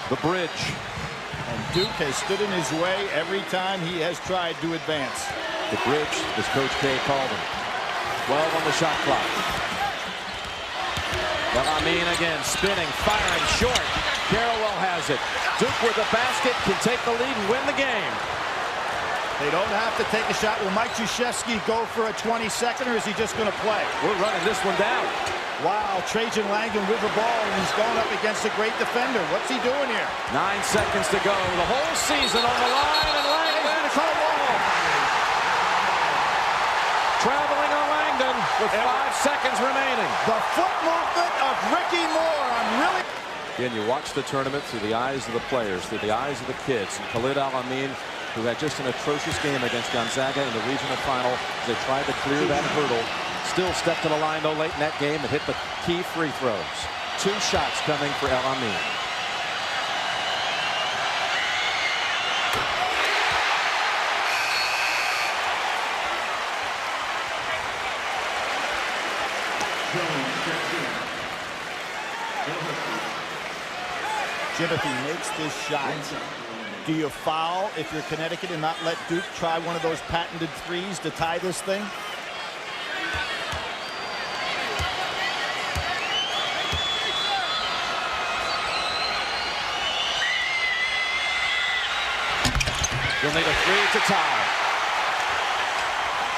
The bridge. And Duke has stood in his way every time he has tried to advance. The bridge, as Coach K called him. 12 on the shot clock. Amin again, spinning, firing short. Carrawell has it. Duke with a basket can take the lead and win the game. They don't have to take a shot. Will Mike Krzyzewski go for a 22nd, or is he just going to play? We're running this one down. Wow, Trajan Langdon with the ball, and he's going up against a great defender. What's he doing here? 9 seconds to go. The whole season on the line, and Langdon traveling on Langdon with 5 seconds remaining. The foot movement of Ricky Moore. I'm really... Again, you watch the tournament through the eyes of the players, through the eyes of the kids. And Khalid Al-Amin, who had just an atrocious game against Gonzaga in the regional final, as they tried to clear that hurdle. Still stepped to the line, though, late in that game and hit the key free throws. 2 shots coming for Al-Amin. Jim, if he makes this shot, do you foul if you're Connecticut and not let Duke try one of those patented threes to tie this thing? You'll need a 3 to tie.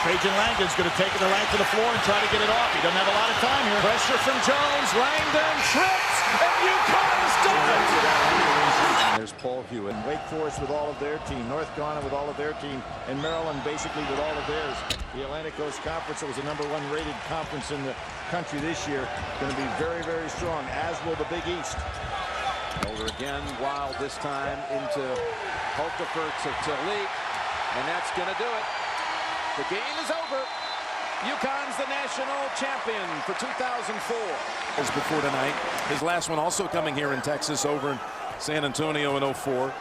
Trajan Langdon's going to take it the length of the floor and try to get it off. He doesn't have a lot of time here. Pressure from Jones. Langdon trips, and Uconn's done it. There's Paul Hewitt. And Wake Forest with all of their team, North Carolina with all of their team, and Maryland basically with all of theirs. The Atlantic Coast Conference, that was the #1 rated conference in the country this year, going to be very, very strong, as will the Big East. Over again, Wild this time into Holtefort to Leak, and that's going to do it. The game is over. Uconn's the national champion for 2004. As before tonight, his last one also coming here in Texas, over in San Antonio in 04.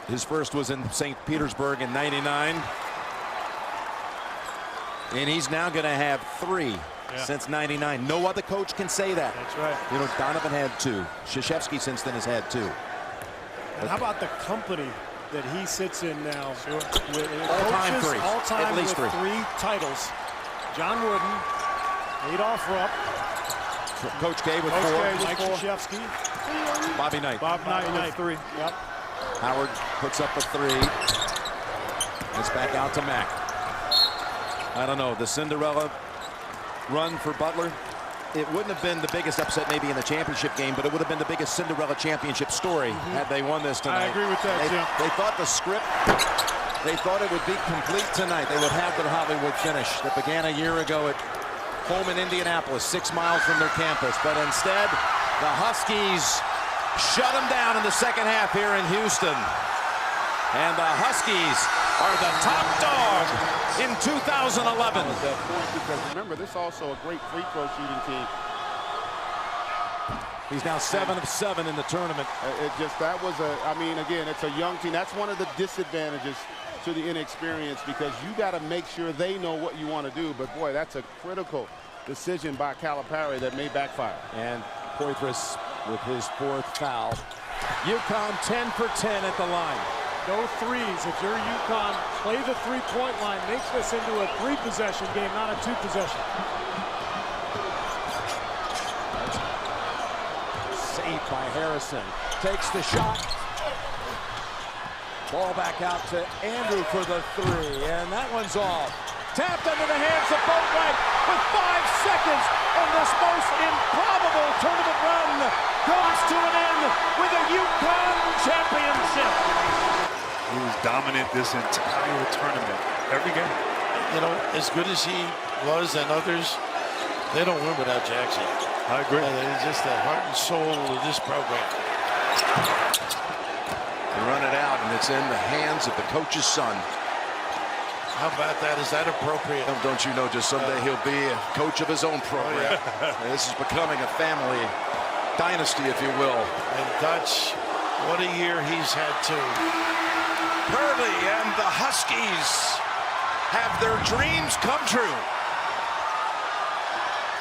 His first was in St. Petersburg in '99. And he's now going to have 3 since '99. No other coach can say that. That's right. You know, Donovan had 2. Krzyzewski since then has had 2. And how about the company that he sits in now? Sure. With All-time 3. All-time At least with 3 titles. John Wooden, Adolph Rupp, Coach K with 4. Mike Krzyzewski, Bobby Knight. Bob Knight with 3. Yep. Howard puts up a 3. It's back out to Mack. I don't know, the Cinderella run for Butler, it wouldn't have been the biggest upset maybe in the championship game, but it would have been the biggest Cinderella championship story had they won this tonight. I agree with that, Jim. They thought the script, they thought it would be complete tonight. They would have the Hollywood finish that began a year ago at home in Indianapolis, 6 miles from their campus. But instead, the Huskies shut them down in the second half here in Houston. And the Huskies are the top dog in 2011. Because remember, this is also a great free throw shooting team. He's now 7 of 7 in the tournament. That was I mean, again, it's a young team. That's one of the disadvantages to the inexperience, because you got to make sure they know what you want to do. But boy, that's a critical decision by Calipari that may backfire. And Poitras with his 4th foul. Uconn 10 for 10 at the line. No threes. If you're Uconn, play the 3-point line. Make this into a 3-possession game, not a 2-possession. Saved by Harrison. Takes the shot. Ball back out to Andrew for the 3, and that one's off. Tapped under the hands of Boatwright with 5 seconds, and this most improbable tournament run comes to an end with a Uconn championship. He was dominant this entire tournament, every game. You know, as good as he was and others, they don't win without Jackson. I agree. He's just the heart and soul of this program. They run it out, and it's in the hands of the coach's son. How about that? Is that appropriate? Don't you know, just someday he'll be a coach of his own program. This is becoming a family dynasty, if you will. And Dutch, what a year he's had, too. Hurley and the Huskies have their dreams come true.